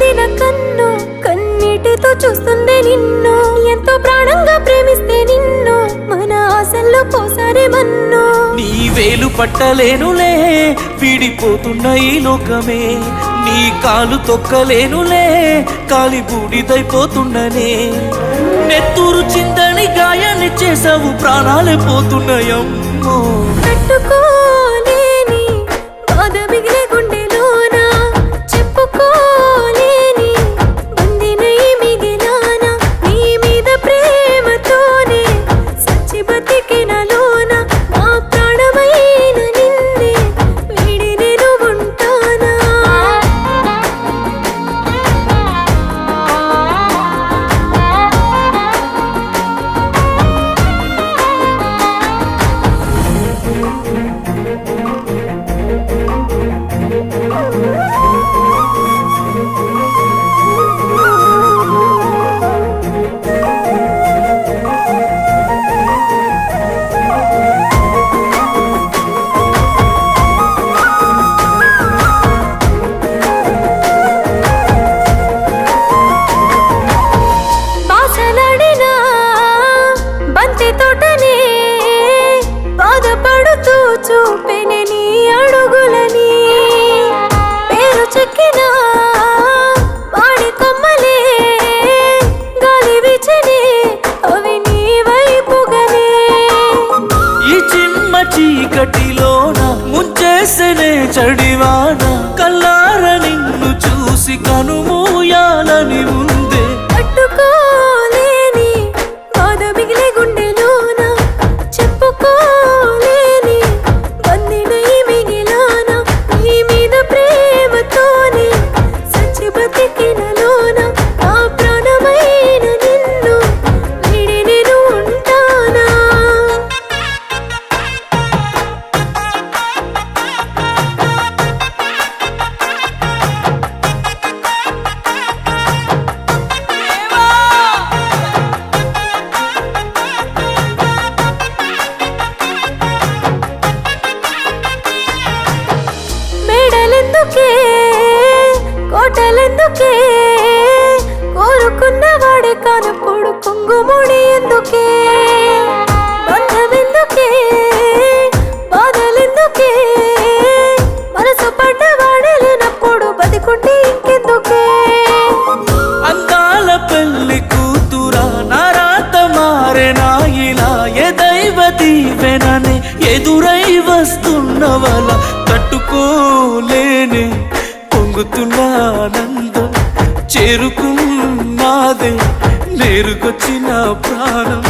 చేసిన కన్ను కన్నీటితో చూస్తుందే నిన్ను ఎంతో ప్రాణంగా ప్రేమిస్తే నిన్ను మన ఆశల్లో పోసారే మన్ను నీ వేలు పట్టలేనులే విడిపోతున్న ఈ లోకమే నీ కాలు తొక్కలేనులే కాలి బూడిదైపోతున్ననే నెత్తూరు చిందని గాయాన్ని చేసావు ప్రాణాలే పోతున్నాయమ్మో తట్టుకోలేని బాధ మిగిలే గుండెలోన చెప్పుకోలేని బందినై మిగిలానా నీ మీద ప్రేమతోనే సచ్చి బతికినలోన నా ప్రాణమైన నిన్నే వీడి నేను ఉంటానా బాసలాడినా బంతి తోటనే బాధపడుతూ చూపెనే నీ అడుగులని పేరు చెక్కిన వాడి కొమ్మలే గాలి వీచనే అవి నీ వైపుగనే ఈ చిమ్మ చీకటిలోన ముంచేసనే చడివాన కల్లార నిన్ను చూసి కనుమూయాలని ఉందే తట్టుకోలేని బాధ మిగిలే గుండెలోన చెప్పుకోలేని బందినై మిగిలానా నీ మీద ప్రేమతోనే సచ్చి బతికినలోన నా ప్రాణమైన నిన్ను వీడి నేను ఉంటానా మేడలెందుకే కోటలెందుకే కోరుకున్న వాడే కానప్పుడు కుంగుముడి ఎందుకే బంధమెందుకే బాధలెందుకే మనసు పడ్డవాడే లేనప్పుడు బతికుంటే ఇంకెందుకే అందాల పెళ్లి కూతురా నారాత మారెనా ఇలా ఏ దైవ దీవెననే ఎదురై వస్తున్నవల తట్టుకోలేనే పొంగుతున్న ఆనందం చేరుకున్నాదే నేరుకొచ్చిన ప్రాణం